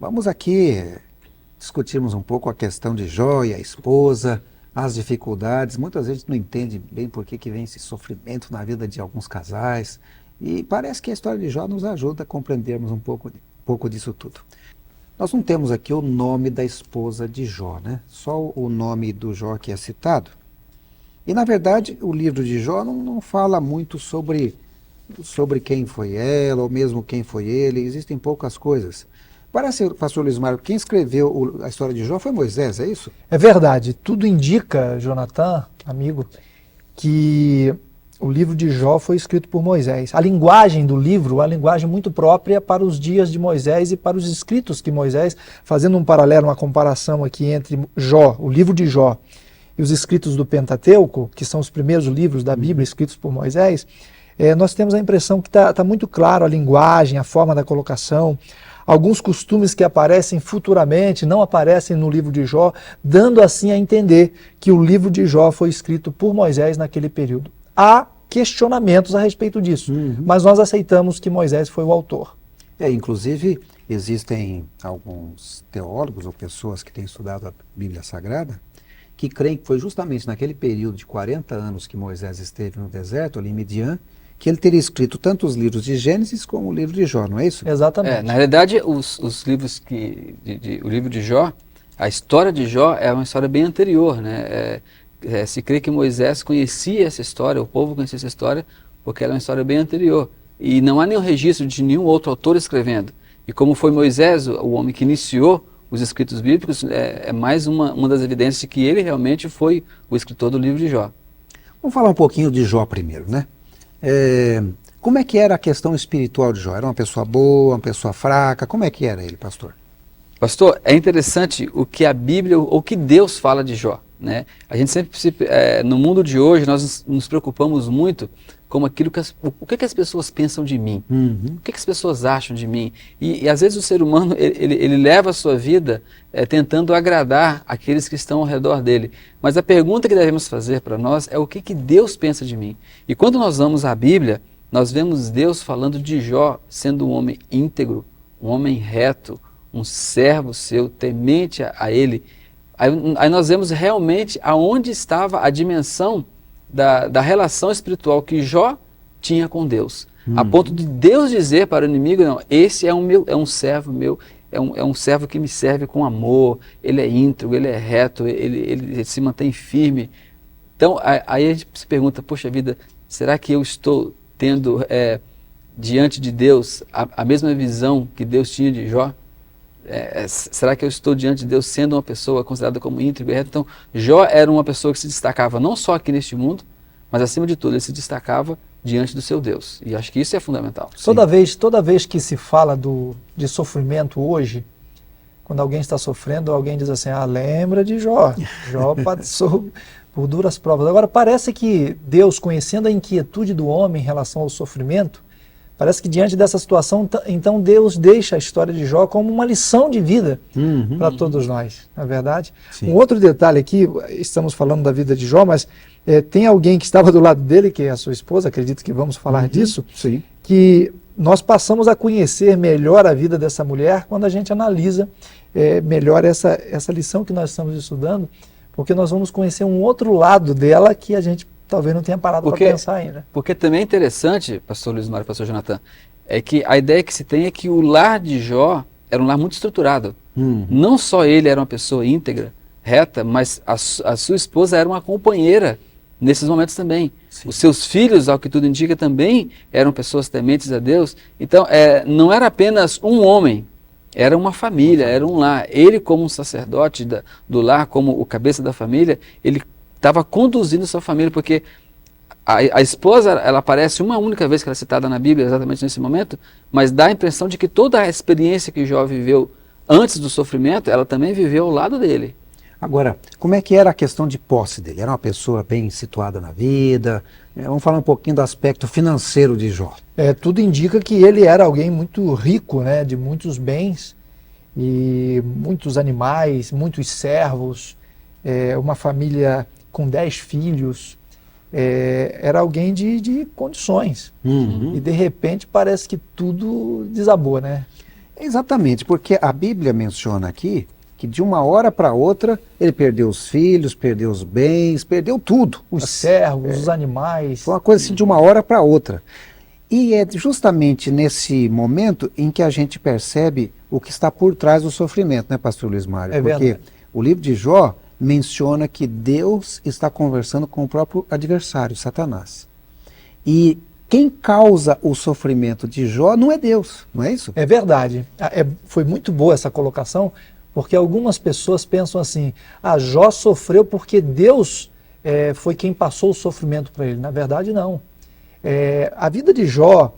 Vamos aqui discutirmos um pouco a questão de Jó e a esposa, as dificuldades. Muitas vezes não entende bem por que vem esse sofrimento na vida de alguns casais. E parece que a história de Jó nos ajuda a compreendermos um pouco disso tudo. Nós não temos aqui o nome da esposa de Jó, né? Só o nome do Jó que é citado. E, na verdade, o livro de Jó não fala muito sobre quem foi ela, ou mesmo quem foi ele. Existem poucas coisas. Parece, pastor Luiz Mário, quem escreveu a história de Jó foi Moisés, é isso? É verdade. Tudo indica, Jonathan, amigo, que o livro de Jó foi escrito por Moisés. A linguagem do livro é uma linguagem muito própria para os dias de Moisés e para os escritos que Moisés, fazendo um paralelo, uma comparação aqui entre Jó, o livro de Jó, e os escritos do Pentateuco, que são os primeiros livros da Bíblia escritos por Moisés, nós temos a impressão que está muito claro a linguagem, a forma da colocação, alguns costumes que aparecem futuramente, não aparecem no livro de Jó, dando assim a entender que o livro de Jó foi escrito por Moisés naquele período. Há questionamentos a respeito disso, mas nós aceitamos que Moisés foi o autor. Inclusive, existem alguns teólogos ou pessoas que têm estudado a Bíblia Sagrada que creem que foi justamente naquele período de 40 anos que Moisés esteve no deserto, ali em Midian, que ele teria escrito tanto os livros de Gênesis como o livro de Jó, não é isso? Exatamente. Na realidade, os livros o livro de Jó, a história de Jó é uma história bem anterior, né? Se crê que Moisés conhecia essa história, o povo conhecia essa história, porque ela é uma história bem anterior. E não há nenhum registro de nenhum outro autor escrevendo. E como foi Moisés, o homem que iniciou os escritos bíblicos, é mais uma das evidências de que ele realmente foi o escritor do livro de Jó. Vamos falar um pouquinho de Jó primeiro, né? Como é que era a questão espiritual de Jó? Era uma pessoa boa, uma pessoa fraca? Como é que era ele, pastor? Pastor, é interessante o que a Bíblia, o que Deus fala de Jó, né? A gente sempre, no mundo de hoje, nós nos preocupamos muito com aquilo o que as pessoas pensam de mim, o que as pessoas acham de mim. E às vezes o ser humano, ele leva a sua vida tentando agradar aqueles que estão ao redor dele. Mas a pergunta que devemos fazer para nós é o que Deus pensa de mim. E quando nós vamos à Bíblia, nós vemos Deus falando de Jó sendo um homem íntegro, um homem reto, um servo seu, temente a ele. Aí nós vemos realmente aonde estava a dimensão da relação espiritual que Jó tinha com Deus. A ponto de Deus dizer para o inimigo, não, esse é um servo meu, é um servo que me serve com amor, ele é íntegro, ele é reto, ele se mantém firme. Então, aí a gente se pergunta, poxa vida, será que eu estou tendo diante de Deus a mesma visão que Deus tinha de Jó? Será que eu estou diante de Deus sendo uma pessoa considerada como íntegro e reto? Então, Jó era uma pessoa que se destacava não só aqui neste mundo, mas acima de tudo, ele se destacava diante do seu Deus. E acho que isso é fundamental. Toda vez que se fala de sofrimento hoje, quando alguém está sofrendo, alguém diz assim, lembra de Jó. Jó passou por duras provas. Agora, parece que Deus, conhecendo a inquietude do homem em relação ao sofrimento, parece que diante dessa situação, então Deus deixa a história de Jó como uma lição de vida para todos nós, não é verdade? Sim. Um outro detalhe aqui, estamos falando da vida de Jó, mas tem alguém que estava do lado dele, que é a sua esposa, acredito que vamos falar disso, Sim. que nós passamos a conhecer melhor a vida dessa mulher quando a gente analisa melhor essa lição que nós estamos estudando, porque nós vamos conhecer um outro lado dela que a gente talvez não tenha parado para pensar ainda. Porque também é interessante, pastor Luiz Mário e pastor Jonathan, é que a ideia que se tem é que o lar de Jó era um lar muito estruturado. Não só ele era uma pessoa íntegra, reta, mas a sua esposa era uma companheira nesses momentos também. Sim. Os seus filhos, ao que tudo indica, também eram pessoas tementes a Deus. Então, não era apenas um homem, era uma família, era um lar. Ele, como um sacerdote do lar, como o cabeça da família, ele estava conduzindo sua família, porque a esposa, ela aparece uma única vez que ela é citada na Bíblia, exatamente nesse momento, mas dá a impressão de que toda a experiência que Jó viveu antes do sofrimento, ela também viveu ao lado dele. Agora, como é que era a questão de posse dele? Era uma pessoa bem situada na vida? Vamos falar um pouquinho do aspecto financeiro de Jó. Tudo indica que ele era alguém muito rico, né, de muitos bens, e muitos animais, muitos servos, uma família com 10 filhos, era alguém de condições. E de repente parece que tudo desabou, né? Exatamente, porque a Bíblia menciona aqui que de uma hora para outra ele perdeu os filhos, perdeu os bens, perdeu tudo. Os servos, os animais. Foi uma coisa assim de uma hora para outra. E é justamente nesse momento em que a gente percebe o que está por trás do sofrimento, né, pastor Luiz Mário? É Porque verdade. o livro de Jó menciona que Deus está conversando com o próprio adversário, Satanás. E quem causa o sofrimento de Jó não é Deus, não é isso? É verdade. Foi muito boa essa colocação, porque algumas pessoas pensam assim, Jó sofreu porque Deus foi quem passou o sofrimento para ele. Na verdade, não. A vida de Jó,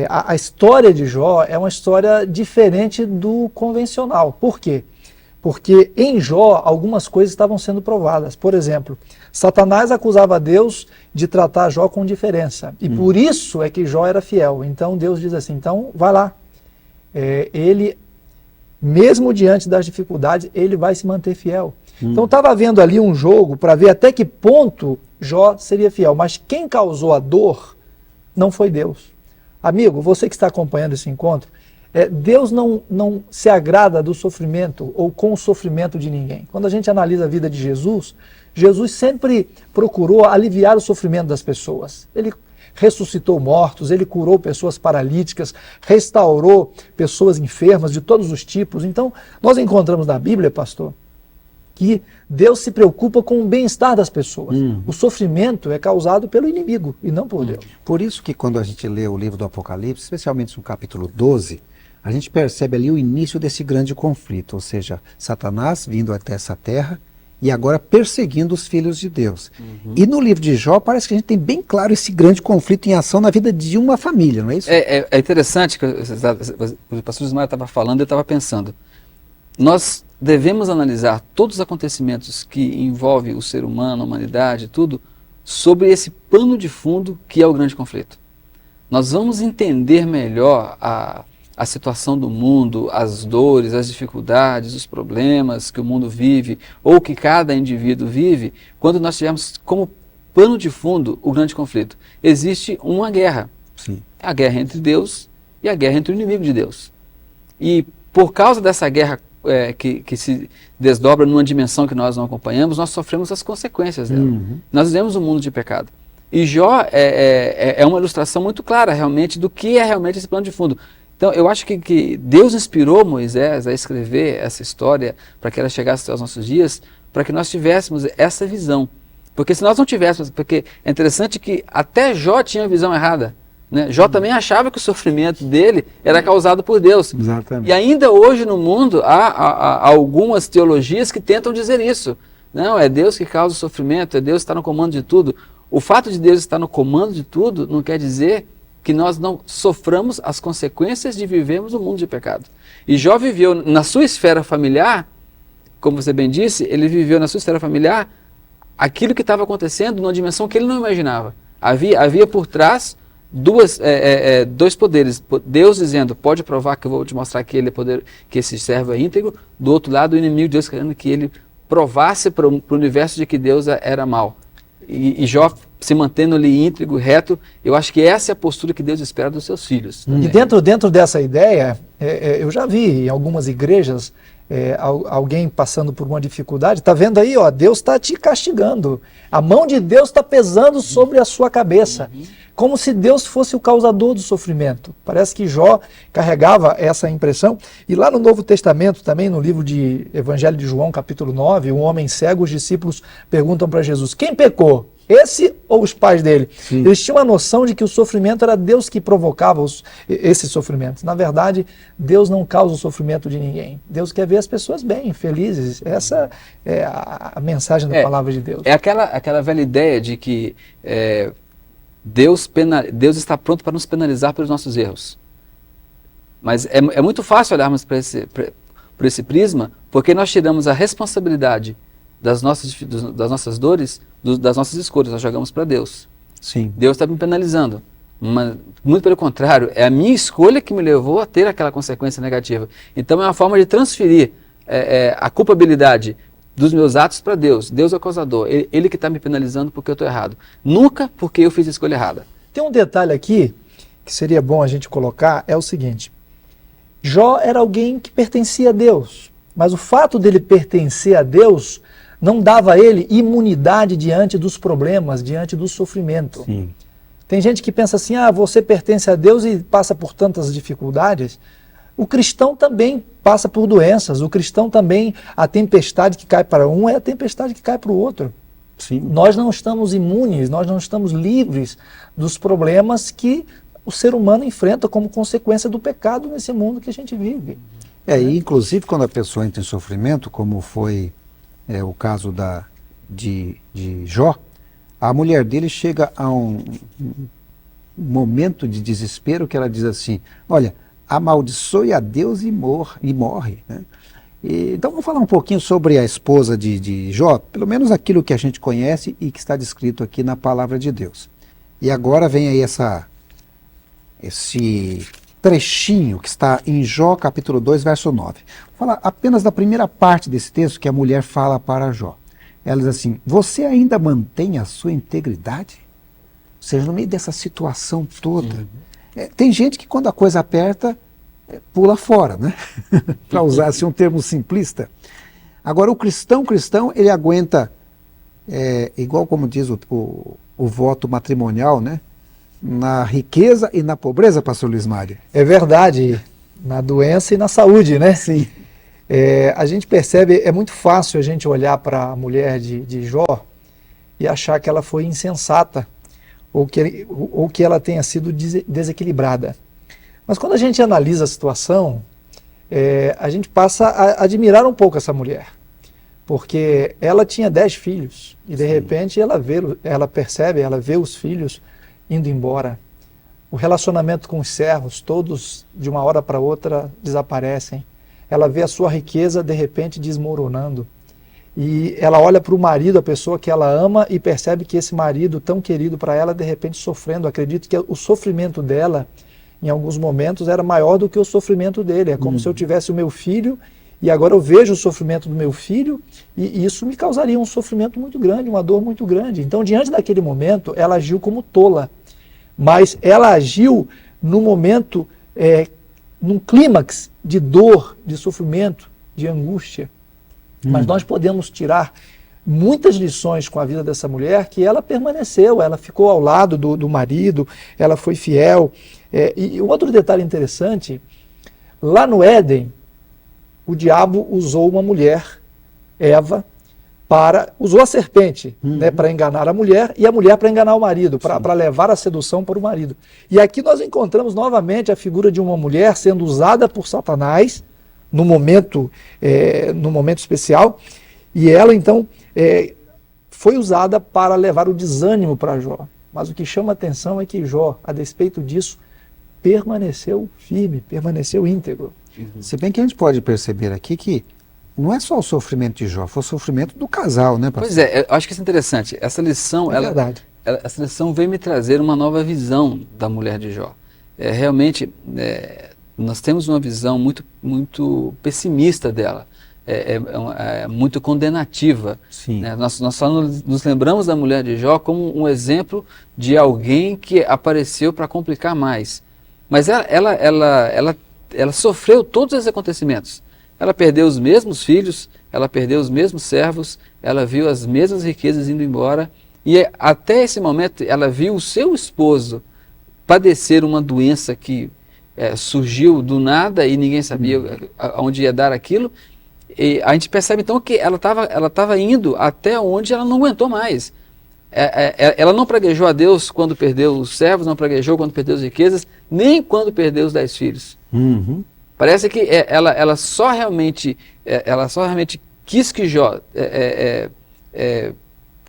a história de Jó é uma história diferente do convencional. Por quê? Porque em Jó algumas coisas estavam sendo provadas. Por exemplo, Satanás acusava Deus de tratar Jó com diferença. E por isso é que Jó era fiel. Então Deus diz assim, então vai lá. Ele, mesmo diante das dificuldades, ele vai se manter fiel. Então estava havendo ali um jogo para ver até que ponto Jó seria fiel. Mas quem causou a dor não foi Deus. Amigo, você que está acompanhando esse encontro, Deus não se agrada do sofrimento ou com o sofrimento de ninguém. Quando a gente analisa a vida de Jesus, Jesus sempre procurou aliviar o sofrimento das pessoas. Ele ressuscitou mortos, ele curou pessoas paralíticas, restaurou pessoas enfermas de todos os tipos. Então, nós encontramos na Bíblia, pastor, que Deus se preocupa com o bem-estar das pessoas. O sofrimento é causado pelo inimigo e não por Deus. Por isso que quando a gente lê o livro do Apocalipse, especialmente no capítulo 12, a gente percebe ali o início desse grande conflito, ou seja, Satanás vindo até essa terra e agora perseguindo os filhos de Deus. E no livro de Jó parece que a gente tem bem claro esse grande conflito em ação na vida de uma família, não é isso? É interessante que o pastor Ismael estava falando, eu estava pensando. Nós devemos analisar todos os acontecimentos que envolvem o ser humano, a humanidade, tudo, sobre esse pano de fundo que é o grande conflito. Nós vamos entender melhor a situação do mundo, as dores, as dificuldades, os problemas que o mundo vive, ou que cada indivíduo vive, quando nós tivermos como pano de fundo o grande conflito. Existe uma guerra. Sim. A guerra entre Deus e a guerra entre o inimigo de Deus. E por causa dessa guerra que se desdobra numa dimensão que nós não acompanhamos, nós sofremos as consequências dela. Nós vivemos um mundo de pecado. E Jó é uma ilustração muito clara realmente do que é realmente esse plano de fundo. Então eu acho que Deus inspirou Moisés a escrever essa história para que ela chegasse aos nossos dias, para que nós tivéssemos essa visão. Porque se nós não tivéssemos, porque é interessante que até Jó tinha visão errada. Né? Jó também achava que o sofrimento dele era causado por Deus. Exatamente. E ainda hoje no mundo há algumas teologias que tentam dizer isso. Não, é Deus que causa o sofrimento, é Deus que está no comando de tudo. O fato de Deus estar no comando de tudo não quer dizer que nós não soframos as consequências de vivermos um mundo de pecado. E Jó viveu na sua esfera familiar, como você bem disse, ele viveu na sua esfera familiar aquilo que estava acontecendo numa dimensão que ele não imaginava. Havia por trás dois poderes. Deus dizendo, pode provar que eu vou te mostrar que ele é poder, que esse servo é íntegro. Do outro lado, o inimigo de Deus querendo que ele provasse para o universo de que Deus era mau. E Jó se mantendo ali íntegro, reto, eu acho que essa é a postura que Deus espera dos seus filhos. E dentro dessa ideia, eu já vi em algumas igrejas alguém passando por uma dificuldade, está vendo aí, ó, Deus está te castigando, a mão de Deus está pesando sobre a sua cabeça, como se Deus fosse o causador do sofrimento. Parece que Jó carregava essa impressão. E lá no Novo Testamento, também no livro de Evangelho de João, capítulo 9, um homem cego, os discípulos perguntam para Jesus, quem pecou? Esse ou os pais dele? Sim. Eles tinham a noção de que o sofrimento era Deus que provocava esses sofrimentos. Na verdade, Deus não causa o sofrimento de ninguém. Deus quer ver as pessoas bem, felizes. Essa é a mensagem da palavra de Deus. É aquela velha ideia de que Deus está pronto para nos penalizar pelos nossos erros. Mas é muito fácil olharmos por esse prisma, porque nós tiramos a responsabilidade das nossas dores, das nossas escolhas, nós jogamos para Deus. Sim. Deus está me penalizando. Mas, muito pelo contrário, é a minha escolha que me levou a ter aquela consequência negativa. Então é uma forma de transferir a culpabilidade dos meus atos para Deus. Deus é o causador, ele que está me penalizando porque eu estou errado. Nunca porque eu fiz a escolha errada. Tem um detalhe aqui que seria bom a gente colocar, é o seguinte. Jó era alguém que pertencia a Deus, mas o fato dele pertencer a Deus não dava a ele imunidade diante dos problemas, diante do sofrimento. Sim. Tem gente que pensa assim, você pertence a Deus e passa por tantas dificuldades. O cristão também passa por doenças, o cristão também, a tempestade que cai para um é a tempestade que cai para o outro. Sim. Nós não estamos imunes, nós não estamos livres dos problemas que o ser humano enfrenta como consequência do pecado nesse mundo que a gente vive. E inclusive quando a pessoa entra em sofrimento, como foi o caso de Jó, a mulher dele chega a um momento de desespero que ela diz assim, olha, amaldiçoe a Deus e morre. Né? Então vamos falar um pouquinho sobre a esposa de Jó, pelo menos aquilo que a gente conhece e que está descrito aqui na palavra de Deus. E agora vem aí esse trechinho que está em Jó capítulo 2, verso 9. Vou falar apenas da primeira parte desse texto que a mulher fala para Jó. Ela diz assim, você ainda mantém a sua integridade? Ou seja, no meio dessa situação toda. Tem gente que quando a coisa aperta, pula fora, né? Para usar assim, um termo simplista. Agora o cristão, ele aguenta, igual como diz o voto matrimonial, né? Na riqueza e na pobreza, pastor Luiz Mário. É verdade, na doença e na saúde, né? Sim. A gente percebe, é muito fácil a gente olhar para a mulher de Jó e achar que ela foi insensata ou que ela tenha sido desequilibrada. Mas quando a gente analisa a situação, a gente passa a admirar um pouco essa mulher, porque ela tinha 10 filhos e de repente ela vê os filhos indo embora. O relacionamento com os servos, todos de uma hora para outra desaparecem. Ela vê a sua riqueza de repente desmoronando. E ela olha para o marido, a pessoa que ela ama, e percebe que esse marido tão querido para ela, de repente sofrendo. Acredito que o sofrimento dela, em alguns momentos, era maior do que o sofrimento dele. É como se eu tivesse o meu filho, e agora eu vejo o sofrimento do meu filho, e isso me causaria um sofrimento muito grande, uma dor muito grande. Então, diante daquele momento, ela agiu como tola. Mas ela agiu num momento, num clímax de dor, de sofrimento, de angústia. Mas nós podemos tirar muitas lições com a vida dessa mulher, que ela permaneceu, ela ficou ao lado do marido, ela foi fiel. E outro detalhe interessante, lá no Éden, o diabo usou uma mulher, Eva, usou a serpente, né, para enganar a mulher, e a mulher para enganar o marido, para levar a sedução para o marido. E aqui nós encontramos novamente a figura de uma mulher sendo usada por Satanás, no momento especial, e ela então foi usada para levar o desânimo para Jó. Mas o que chama a atenção é que Jó, a despeito disso, permaneceu firme, permaneceu íntegro. Se bem que a gente pode perceber aqui que não é só o sofrimento de Jó, foi o sofrimento do casal, né, pastor? Pois é, eu acho que isso é interessante. Essa lição, Verdade. essa lição veio me trazer uma nova visão da mulher de Jó. Realmente, nós temos uma visão muito pessimista dela, muito condenativa. Sim. Né? Nós só nos lembramos da mulher de Jó como um exemplo de alguém que apareceu para complicar mais. Mas ela sofreu todos esses acontecimentos. Ela perdeu os mesmos filhos, ela perdeu os mesmos servos, ela viu as mesmas riquezas indo embora, e até esse momento ela viu o seu esposo padecer uma doença que surgiu do nada e ninguém sabia aonde ia dar aquilo. E a gente percebe então que ela estava indo até onde ela não aguentou mais. Ela não praguejou a Deus quando perdeu os servos, não praguejou quando perdeu as riquezas, nem quando perdeu os 10 filhos. Parece que ela só realmente quis que Jó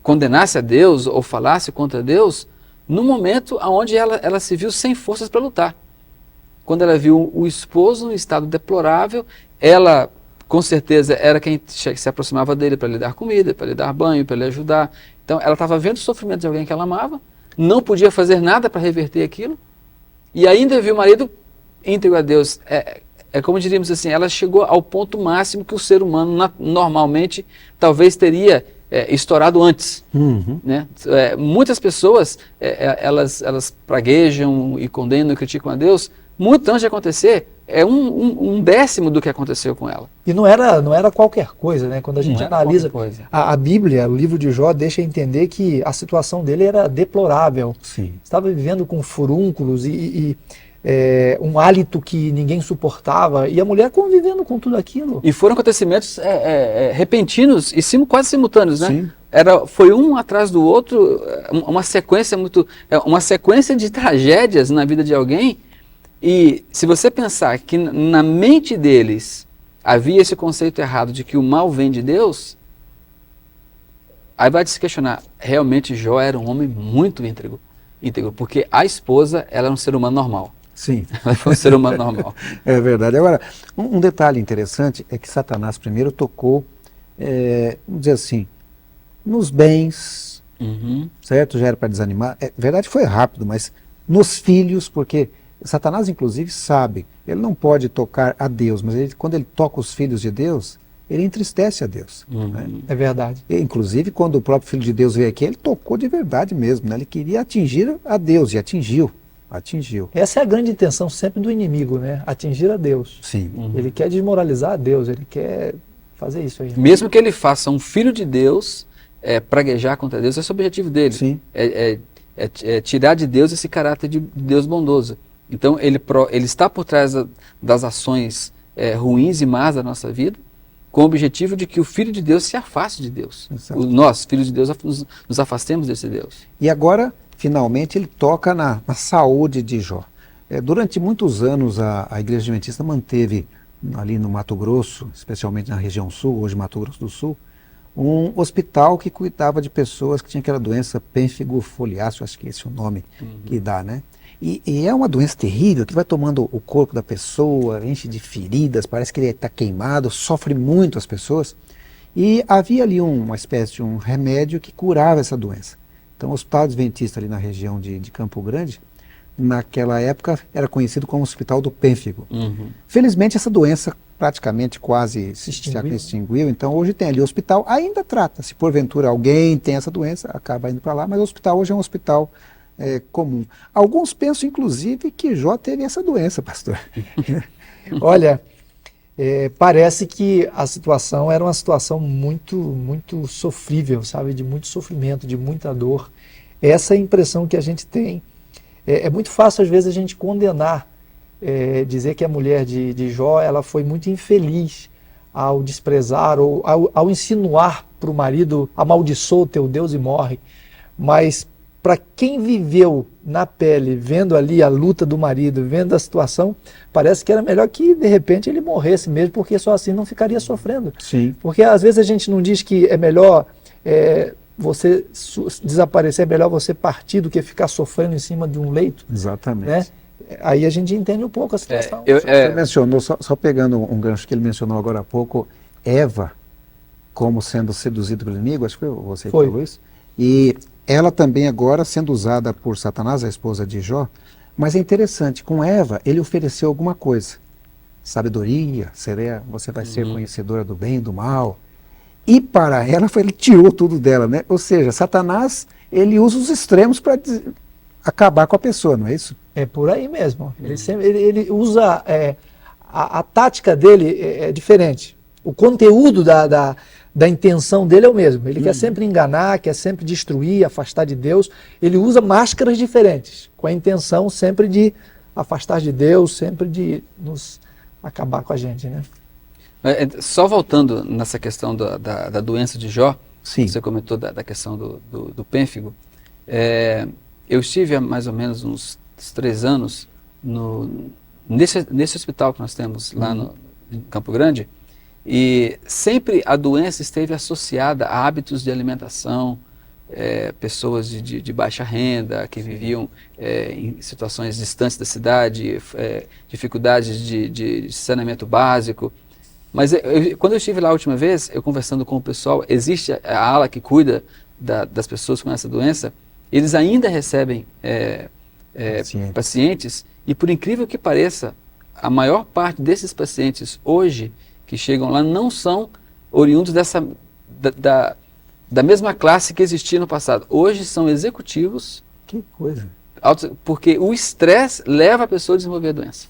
condenasse a Deus ou falasse contra Deus no momento onde ela se viu sem forças para lutar. Quando ela viu o esposo em estado deplorável, ela com certeza era quem se aproximava dele para lhe dar comida, para lhe dar banho, para lhe ajudar. Então ela estava vendo o sofrimento de alguém que ela amava, não podia fazer nada para reverter aquilo, e ainda viu o marido íntegro a Deus. Como diríamos assim, ela chegou ao ponto máximo que o ser humano normalmente talvez teria estourado antes. Né? Muitas pessoas elas praguejam e condenam e criticam a Deus muito antes de acontecer, é um décimo do que aconteceu com ela. E não era qualquer coisa, né? Quando a gente Não era analisa qualquer coisa. a Bíblia, o livro de Jó deixa entender que a situação dele era deplorável. Sim. Estava vivendo com furúnculos e um hálito que ninguém suportava, e a mulher convivendo com tudo aquilo. E foram acontecimentos repentinos e quase simultâneos, né? Sim. Foi um atrás do outro, uma sequência de tragédias na vida de alguém. E se você pensar que na mente deles havia esse conceito errado de que o mal vem de Deus, aí vai se questionar, realmente Jó era um homem muito íntegro, porque a esposa, ela era um ser humano normal. Sim. Ela foi um ser humano normal. É verdade. Agora, um detalhe interessante é que Satanás primeiro tocou, vamos dizer assim, nos bens, Uhum. certo? Já era para desanimar. É verdade, foi rápido, mas nos filhos, porque Satanás, inclusive, sabe, ele não pode tocar a Deus, mas quando ele toca os filhos de Deus, ele entristece a Deus. Uhum. Né? É verdade. E, inclusive, quando o próprio Filho de Deus veio aqui, ele tocou de verdade mesmo, né? Ele queria atingir a Deus e atingiu. Essa é a grande intenção sempre do inimigo, né? Atingir a Deus. Sim. Uhum. Ele quer desmoralizar a Deus, ele quer fazer isso aí. Mesmo que ele faça um filho de Deus praguejar contra Deus, esse é o objetivo dele. Sim. É tirar de Deus esse caráter de Deus bondoso. Então ele está por trás das ações ruins e más da nossa vida, com o objetivo de que o Filho de Deus se afaste de Deus. Exato. Nós, filhos de Deus, nos afastemos desse Deus. E agora, finalmente, ele toca na saúde de Jó. Durante muitos anos, a Igreja Adventista manteve, ali no Mato Grosso, especialmente na região sul, hoje Mato Grosso do Sul, um hospital que cuidava de pessoas que tinham aquela doença pênfigo foliáceo, acho que esse é o nome que dá, né? E é uma doença terrível que vai tomando o corpo da pessoa, enche de feridas, parece que ele está queimado, sofre muito as pessoas. E havia ali uma espécie de um remédio que curava essa doença. Então o Hospital Adventista ali na região de Campo Grande, naquela época era conhecido como Hospital do Pênfigo. Uhum. Felizmente essa doença praticamente quase se extinguiu, então hoje tem ali o hospital, ainda trata, se porventura alguém tem essa doença, acaba indo para lá, mas o hospital hoje é um hospital comum. Alguns pensam inclusive que Jó teve essa doença, pastor. Olha, parece que a situação era uma situação muito, muito sofrível, sabe? De muito sofrimento, de muita dor. Essa é a impressão que a gente tem. É muito fácil, às vezes, a gente condenar, dizer que a mulher de Jó ela foi muito infeliz ao desprezar ou ao insinuar para o marido, amaldiçoa o teu Deus e morre. Mas para quem viveu na pele, vendo ali a luta do marido, vendo a situação, parece que era melhor que de repente ele morresse mesmo, porque só assim não ficaria sofrendo. Sim. Porque às vezes a gente não diz que é melhor você desaparecer, é melhor você partir do que ficar sofrendo em cima de um leito. Exatamente. Né? Aí a gente entende um pouco a situação. Você mencionou, só pegando um gancho que ele mencionou agora há pouco, Eva como sendo seduzida pelo inimigo, acho que foi você que falou isso, e ela também agora sendo usada por Satanás, a esposa de Jó, mas é interessante, com Eva ele ofereceu alguma coisa, sabedoria, você vai ser conhecedora do bem e do mal, e para ela ele tirou tudo dela, né? Ou seja, Satanás ele usa os extremos para acabar com a pessoa, não é isso? É por aí mesmo. Ele usa a tática dele é diferente. O conteúdo da intenção dele é o mesmo. Ele quer sempre enganar, quer sempre destruir, afastar de Deus. Ele usa máscaras diferentes, com a intenção sempre de afastar de Deus, sempre de nos acabar com a gente, né? Só voltando nessa questão da doença de Jó, Sim. você comentou da questão do pênfigo, eu estive há mais ou menos uns 3 anos nesse hospital que nós temos lá em Campo Grande, e sempre a doença esteve associada a hábitos de alimentação, pessoas de baixa renda, que viviam em situações distantes da cidade, dificuldades de saneamento básico. Mas quando eu estive lá a última vez, eu conversando com o pessoal, existe a ala que cuida das pessoas com essa doença, eles ainda recebem pacientes, e por incrível que pareça, a maior parte desses pacientes hoje que chegam lá não são oriundos da mesma classe que existia no passado. Hoje são executivos. Que coisa. Porque o estresse leva a pessoa a desenvolver a doença.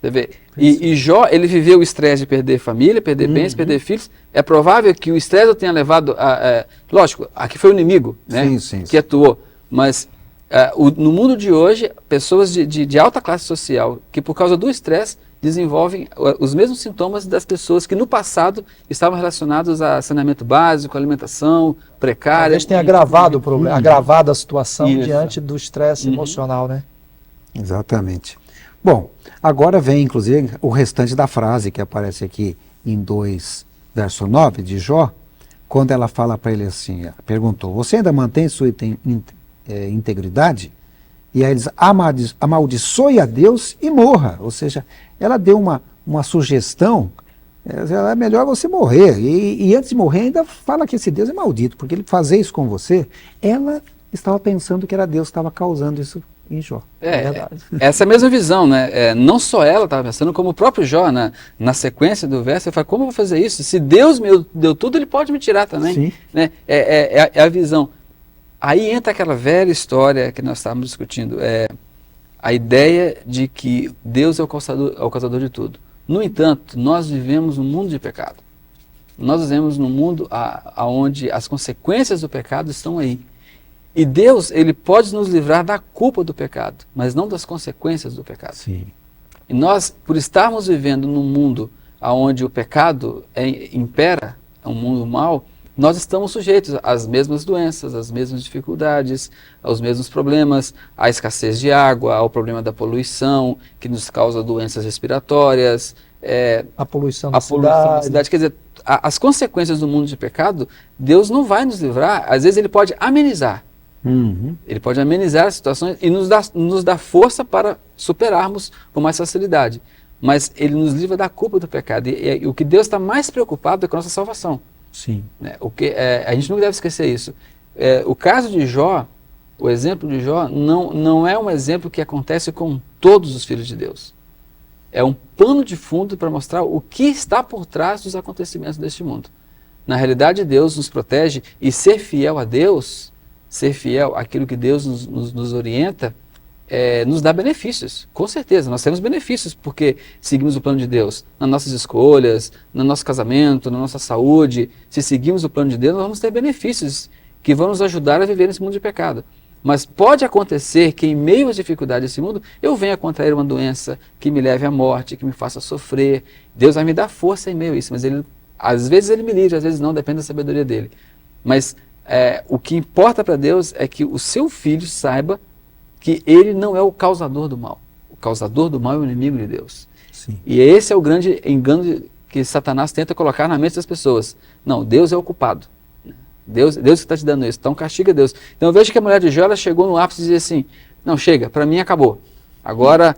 Você vê? E Jó, ele viveu o estresse de perder família, perder bens, perder filhos. É provável que o estresse o tenha levado a... lógico, aqui foi o inimigo, né? Que atuou. Mas no mundo de hoje, pessoas de alta classe social, que por causa do estresse, desenvolvem os mesmos sintomas das pessoas que no passado estavam relacionados a saneamento básico, alimentação precária. Talvez tenha agravado o problema, agravado a situação diante do estresse emocional, né? Exatamente. Bom, agora vem, inclusive, o restante da frase que aparece aqui em 2, verso 9 de Jó, quando ela fala para ele assim, perguntou, você ainda mantém sua integridade? E aí eles amaldiçoe a Deus e morra. Ou seja, ela deu uma sugestão, é melhor você morrer. E antes de morrer ainda fala que esse Deus é maldito, porque ele fazer isso com você, ela estava pensando que era Deus que estava causando isso em Jó. É verdade. Essa é a mesma visão, né? Não só ela estava pensando, como o próprio Jó, na sequência do verso, ele fala, como eu vou fazer isso? Se Deus me deu tudo, ele pode me tirar também. Sim. Né? É a visão. Aí entra aquela velha história que nós estávamos discutindo, a ideia de que Deus é o causador de tudo. No entanto, nós vivemos um mundo de pecado. Nós vivemos num mundo onde as consequências do pecado estão aí. E Deus, ele pode nos livrar da culpa do pecado, mas não das consequências do pecado. Sim. E nós, por estarmos vivendo num mundo onde o pecado impera, é um mundo mau, nós estamos sujeitos às mesmas doenças, às mesmas dificuldades, aos mesmos problemas, à escassez de água, ao problema da poluição, que nos causa doenças respiratórias, a poluição da cidade. Quer dizer, as consequências do mundo de pecado, Deus não vai nos livrar, às vezes ele pode amenizar. Ele pode amenizar as situações e nos dá força para superarmos com mais facilidade. Mas ele nos livra da culpa do pecado. E o que Deus está mais preocupado é com a nossa salvação. Sim. Né? A gente nunca deve esquecer isso. O caso de Jó, o exemplo de Jó, não é um exemplo que acontece com todos os filhos de Deus. É um pano de fundo para mostrar o que está por trás dos acontecimentos deste mundo. Na realidade, Deus nos protege e ser fiel a Deus, ser fiel àquilo que Deus nos orienta, nos dá benefícios, com certeza. Nós temos benefícios porque seguimos o plano de Deus nas nossas escolhas, no nosso casamento, na nossa saúde. Se seguimos o plano de Deus, nós vamos ter benefícios que vão nos ajudar a viver nesse mundo de pecado. Mas pode acontecer que em meio às dificuldades desse mundo, eu venha contrair uma doença que me leve à morte, que me faça sofrer. Deus vai me dar força em meio a isso, mas às vezes ele me livra, às vezes não, depende da sabedoria dele. Mas o que importa para Deus é que o seu filho saiba que ele não é o causador do mal. O causador do mal é o inimigo de Deus. Sim. E esse é o grande engano que Satanás tenta colocar na mente das pessoas. Não, Deus é o culpado. Deus que está te dando isso, então castiga Deus. Então eu vejo que a mulher de Jó, ela chegou no ápice e dizia assim, não, chega, para mim acabou. Agora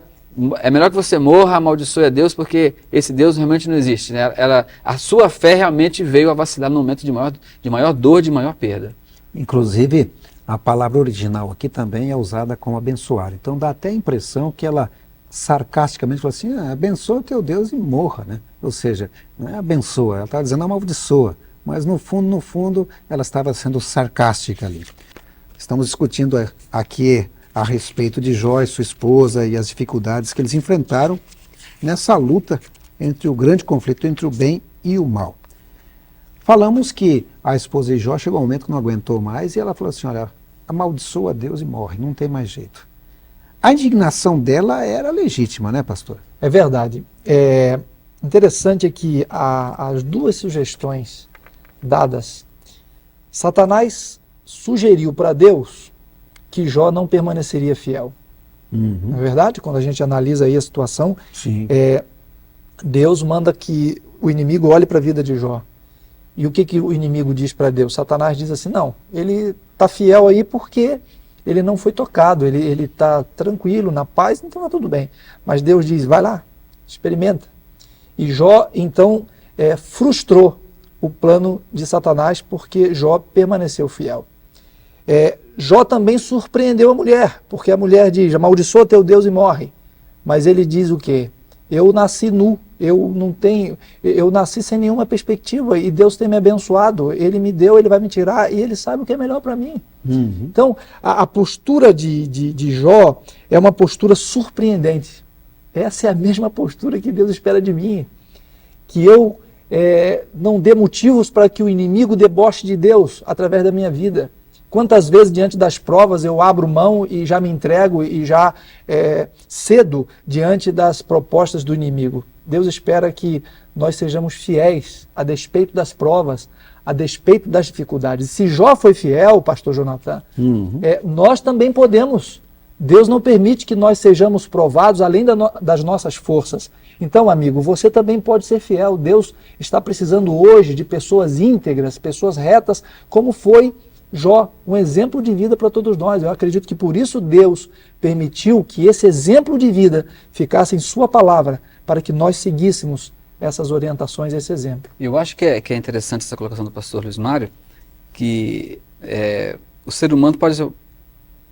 é melhor que você morra, amaldiçoe a Deus, porque esse Deus realmente não existe. Né? A sua fé realmente veio a vacilar no momento de maior dor, de maior perda. Inclusive, a palavra original aqui também é usada como abençoar. Então dá até a impressão que ela sarcasticamente falou assim, abençoa o teu Deus e morra, né? Ou seja, não é abençoa, ela estava dizendo amaldiçoa, mas no fundo, ela estava sendo sarcástica ali. Estamos discutindo aqui a respeito de Jó e sua esposa e as dificuldades que eles enfrentaram nessa luta entre o grande conflito entre o bem e o mal. Falamos que a esposa de Jó chegou um momento que não aguentou mais e ela falou assim, olha, amaldiçoa a Deus e morre, não tem mais jeito. A indignação dela era legítima, né, pastor? É verdade. Interessante é que as duas sugestões dadas, Satanás sugeriu para Deus que Jó não permaneceria fiel. Não é verdade? Quando a gente analisa aí a situação, Sim. Deus manda que o inimigo olhe para a vida de Jó. E o que o inimigo diz para Deus? Satanás diz assim, não, ele está fiel aí porque ele não foi tocado, ele está tranquilo, na paz, então está tudo bem. Mas Deus diz, vai lá, experimenta. E Jó, então, frustrou o plano de Satanás porque Jó permaneceu fiel. Jó também surpreendeu a mulher, porque a mulher diz, amaldiçoa teu Deus e morre. Mas ele diz o quê? Eu nasci nu, eu nasci sem nenhuma perspectiva e Deus tem me abençoado, Ele me deu, Ele vai me tirar e Ele sabe o que é melhor para mim. Então, a postura de Jó é uma postura surpreendente. Essa é a mesma postura que Deus espera de mim. Que eu não dê motivos para que o inimigo deboche de Deus através da minha vida. Quantas vezes diante das provas eu abro mão e já me entrego e já cedo diante das propostas do inimigo. Deus espera que nós sejamos fiéis a despeito das provas, a despeito das dificuldades. Se Jó foi fiel, pastor Jonathan, nós também podemos. Deus não permite que nós sejamos provados além das nossas forças. Então, amigo, você também pode ser fiel. Deus está precisando hoje de pessoas íntegras, pessoas retas, como foi Jó, um exemplo de vida para todos nós. Eu acredito que por isso Deus permitiu que esse exemplo de vida ficasse em sua palavra, para que nós seguíssemos essas orientações, esse exemplo. Eu acho que é interessante essa colocação do pastor Luiz Mário, que o ser humano pode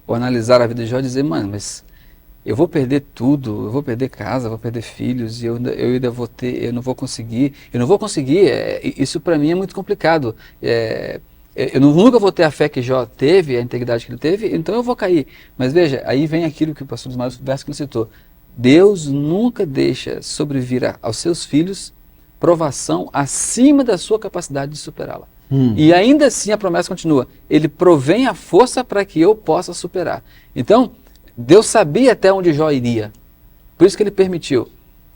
analisar a vida de Jó e dizer, mano, mas eu vou perder tudo, eu vou perder casa, eu vou perder filhos, e eu ainda vou ter, eu não vou conseguir, isso para mim é muito complicado. Eu nunca vou ter a fé que Jó teve, a integridade que ele teve, então eu vou cair. Mas veja, aí vem aquilo que o pastor Luiz Mário, o verso que ele citou. Deus nunca deixa sobrevir aos seus filhos provação acima da sua capacidade de superá-la. E ainda assim a promessa continua. Ele provém a força para que eu possa superar. Então, Deus sabia até onde Jó iria. Por isso que ele permitiu.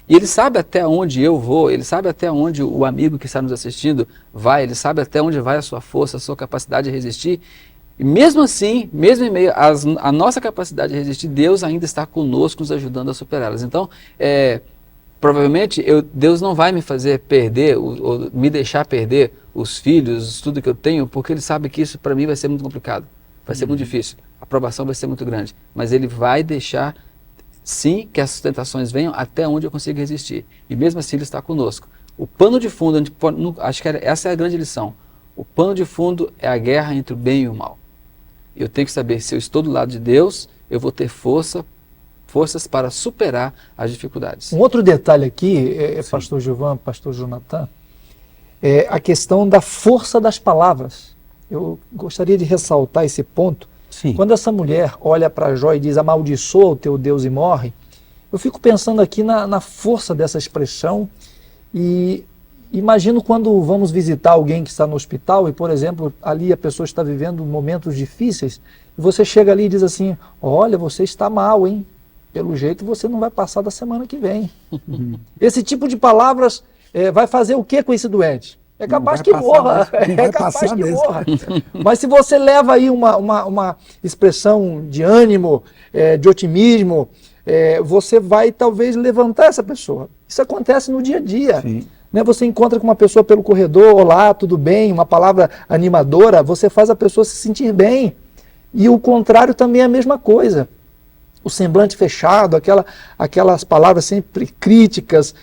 E ele sabe até onde eu vou, ele sabe até onde o amigo que está nos assistindo vai, ele sabe até onde vai a sua força, a sua capacidade de resistir. E mesmo assim, mesmo em meio à nossa capacidade de resistir, Deus ainda está conosco, nos ajudando a superá-las. Então, provavelmente, Deus não vai me fazer perder, ou me deixar perder os filhos, tudo que eu tenho, porque Ele sabe que isso para mim vai ser muito complicado, vai ser muito difícil, a provação vai ser muito grande. Mas Ele vai deixar, sim, que as tentações venham até onde eu consigo resistir. E mesmo assim Ele está conosco. O pano de fundo, acho que essa é a grande lição. O pano de fundo é a guerra entre o bem e o mal. Eu tenho que saber, se eu estou do lado de Deus, eu vou ter forças para superar as dificuldades. Um outro detalhe aqui, pastor Gilvan, pastor Jonathan, é a questão da força das palavras. Eu gostaria de ressaltar esse ponto. Sim. Quando essa mulher olha para Jó e diz, amaldiçoa o teu Deus e morre, eu fico pensando aqui na força dessa expressão e imagino quando vamos visitar alguém que está no hospital e, por exemplo, ali a pessoa está vivendo momentos difíceis e você chega ali e diz assim, olha, você está mal, hein? Pelo jeito você não vai passar da semana que vem. Esse tipo de palavras vai fazer o que com esse doente? É capaz que morra. É capaz que morra. Mas se você leva aí uma expressão de ânimo, de otimismo, você vai talvez levantar essa pessoa. Isso acontece no dia a dia. Né? Você encontra com uma pessoa pelo corredor, olá, tudo bem, uma palavra animadora, você faz a pessoa se sentir bem. E o contrário também é a mesma coisa. O semblante fechado, aquelas palavras sempre críticas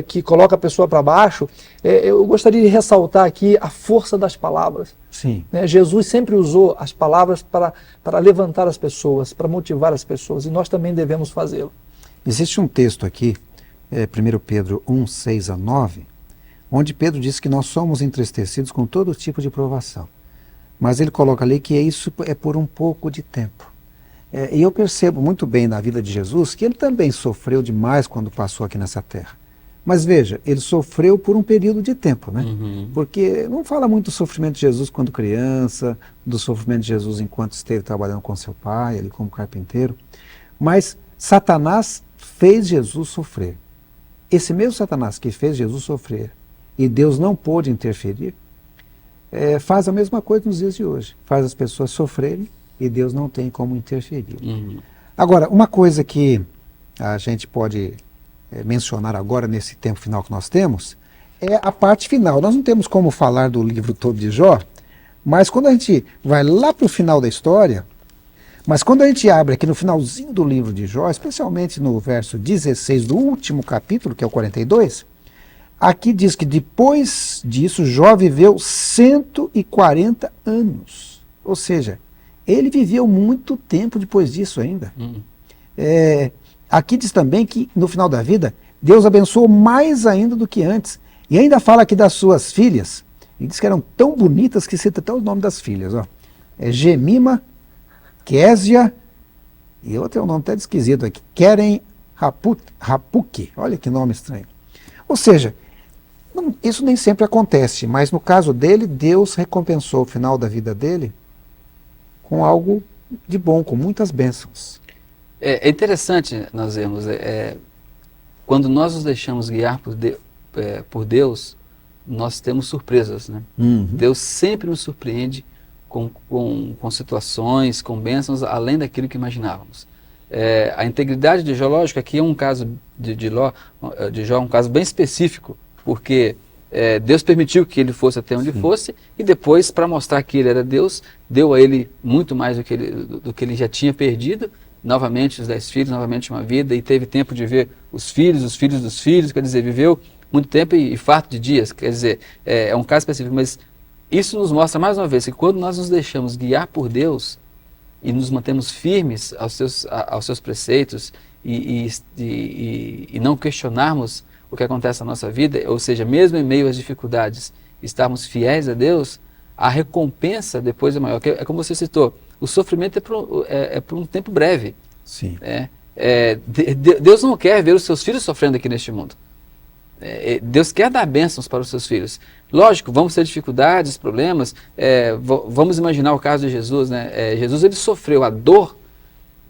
que colocam a pessoa para baixo. Eu gostaria de ressaltar aqui a força das palavras. Sim. Né? Jesus sempre usou as palavras para levantar as pessoas, para motivar as pessoas, e nós também devemos fazê-lo. Existe um texto aqui, 1 Pedro 1, 6 a 9, onde Pedro diz que nós somos entristecidos com todo tipo de provação. Mas ele coloca ali que isso é por um pouco de tempo. E eu percebo muito bem na vida de Jesus que ele também sofreu demais quando passou aqui nessa terra. Mas veja, ele sofreu por um período de tempo, né? Porque não fala muito do sofrimento de Jesus quando criança, do sofrimento de Jesus enquanto esteve trabalhando com seu pai, ele como carpinteiro. Mas Satanás fez Jesus sofrer. Esse mesmo Satanás que fez Jesus sofrer e Deus não pôde interferir, faz a mesma coisa nos dias de hoje. Faz as pessoas sofrerem e Deus não tem como interferir. Agora, uma coisa que a gente pode mencionar agora, nesse tempo final que nós temos, é a parte final. Nós não temos como falar do livro todo de Jó, mas quando a gente vai lá para o final da história, mas quando a gente abre aqui no finalzinho do livro de Jó, especialmente no verso 16 do último capítulo, que é o 42, aqui diz que depois disso Jó viveu 140 anos. Ou seja, ele viveu muito tempo depois disso ainda. Aqui diz também que no final da vida, Deus abençoou mais ainda do que antes. E ainda fala aqui das suas filhas. Ele diz que eram tão bonitas que cita até o nome das filhas. Ó. Gemima, Késia, e outro é um nome até esquisito aqui, Keren Rapuque. Olha que nome estranho. Ou seja, isso nem sempre acontece, mas no caso dele, Deus recompensou o final da vida dele com algo de bom, com muitas bênçãos. É interessante nós vermos, quando nós nos deixamos guiar por Deus, nós temos surpresas, né? Deus sempre nos surpreende com situações, com bênçãos, além daquilo que imaginávamos. A integridade de Jó, lógico, aqui é um caso de Jó, um caso bem específico, porque Deus permitiu que ele fosse até onde fosse, e depois, para mostrar que ele era Deus, deu a ele muito mais do que ele já tinha perdido, novamente os 10 filhos, novamente uma vida, e teve tempo de ver os filhos dos filhos, quer dizer, viveu muito tempo e farto de dias, quer dizer, é um caso específico, mas isso nos mostra mais uma vez que quando nós nos deixamos guiar por Deus e nos mantemos firmes aos seus preceitos e não questionarmos o que acontece na nossa vida, ou seja, mesmo em meio às dificuldades, estarmos fiéis a Deus, a recompensa depois é maior. É como você citou, o sofrimento é por um tempo breve. Sim. Deus não quer ver os seus filhos sofrendo aqui neste mundo. Deus quer dar bênçãos para os seus filhos. Lógico, vamos ter dificuldades, problemas. Vamos imaginar o caso de Jesus, né? Jesus ele sofreu a dor,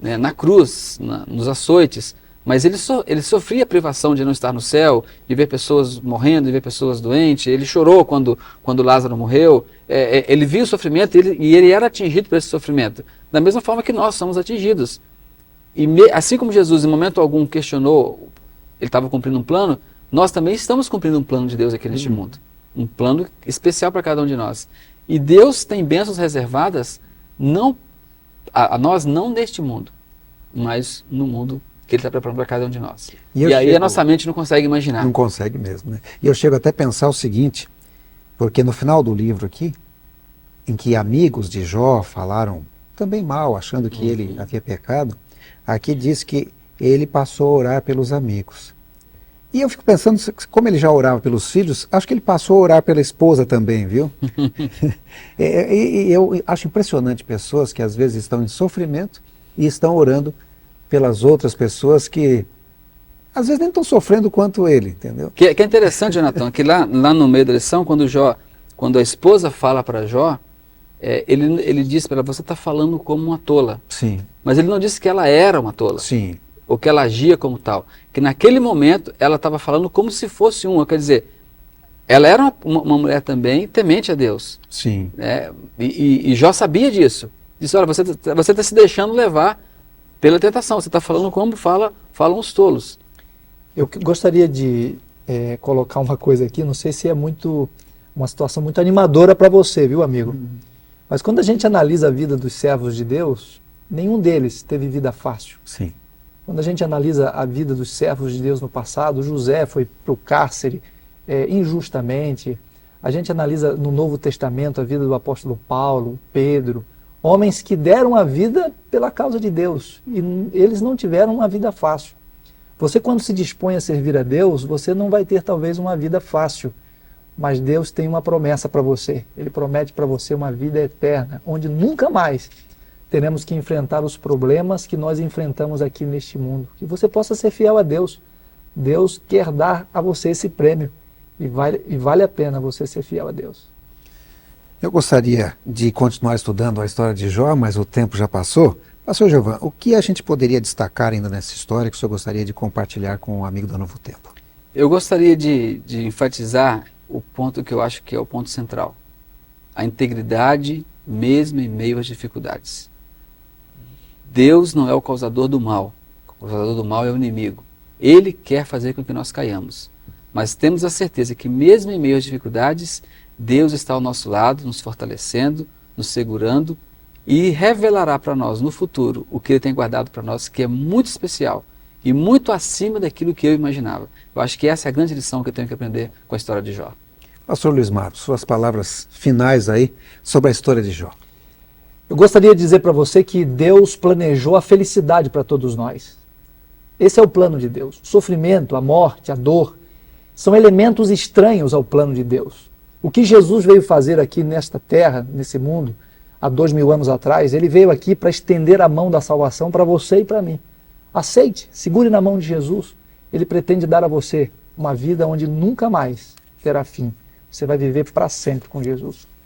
né, na cruz, nos açoites, mas ele sofria a privação de não estar no céu, de ver pessoas morrendo, de ver pessoas doentes. Ele chorou quando Lázaro morreu. Ele viu o sofrimento e ele era atingido por esse sofrimento, da mesma forma que nós somos atingidos. E assim como Jesus em momento algum questionou, ele estava cumprindo um plano, nós também estamos cumprindo um plano de Deus aqui neste mundo. Um plano especial para cada um de nós. E Deus tem bênçãos reservadas a nós, não neste mundo, mas no mundo que Ele está preparando para cada um de nós. E aí a nossa mente não consegue imaginar. Não consegue mesmo, né? E eu chego até a pensar o seguinte, porque no final do livro aqui, em que amigos de Jó falaram também mal, achando que ele havia pecado, aqui diz que ele passou a orar pelos amigos. E eu fico pensando, como ele já orava pelos filhos, acho que ele passou a orar pela esposa também, viu? E eu acho impressionante pessoas que às vezes estão em sofrimento e estão orando pelas outras pessoas que às vezes nem estão sofrendo quanto ele, entendeu? Que é interessante, Jonathan, que lá no meio da lição, quando a esposa fala para Jó, ele diz para ela, você está falando como uma tola. Sim. Mas ele não disse que ela era uma tola. Sim. Ou que ela agia como tal. Que naquele momento ela estava falando como se fosse uma. Quer dizer, ela era uma mulher também temente a Deus. Sim. Né? E Jó sabia disso. Disse, olha, você está se deixando levar pela tentação. Você está falando como falam os tolos. Eu gostaria de colocar uma coisa aqui, não sei se é uma situação muito animadora para você, viu, amigo? Mas quando a gente analisa a vida dos servos de Deus, nenhum deles teve vida fácil. Sim. Quando a gente analisa a vida dos servos de Deus no passado, José foi para o cárcere injustamente. A gente analisa no Novo Testamento a vida do apóstolo Paulo, Pedro, homens que deram a vida pela causa de Deus e eles não tiveram uma vida fácil. Você, quando se dispõe a servir a Deus, você não vai ter talvez uma vida fácil, mas Deus tem uma promessa para você. Ele promete para você uma vida eterna, onde nunca mais teremos que enfrentar os problemas que nós enfrentamos aqui neste mundo. Que você possa ser fiel a Deus. Deus quer dar a você esse prêmio e vale a pena você ser fiel a Deus. Eu gostaria de continuar estudando a história de Jó, mas o tempo já passou. Pastor Giovan, o que a gente poderia destacar ainda nessa história que o senhor gostaria de compartilhar com o amigo da Novo Tempo? Eu gostaria de enfatizar o ponto que eu acho que é o ponto central. A integridade mesmo em meio às dificuldades. Deus não é o causador do mal. O causador do mal é o inimigo. Ele quer fazer com que nós caiamos. Mas temos a certeza que mesmo em meio às dificuldades, Deus está ao nosso lado, nos fortalecendo, nos segurando e revelará para nós no futuro o que Ele tem guardado para nós, que é muito especial e muito acima daquilo que eu imaginava. Eu acho que essa é a grande lição que eu tenho que aprender com a história de Jó. Pastor Luiz Marcos, suas palavras finais aí sobre a história de Jó. Eu gostaria de dizer para você que Deus planejou a felicidade para todos nós. Esse é o plano de Deus. O sofrimento, a morte, a dor, são elementos estranhos ao plano de Deus. O que Jesus veio fazer aqui nesta terra, nesse mundo, há 2000 anos atrás, ele veio aqui para estender a mão da salvação para você e para mim. Aceite, segure na mão de Jesus. Ele pretende dar a você uma vida onde nunca mais terá fim. Você vai viver para sempre com Jesus.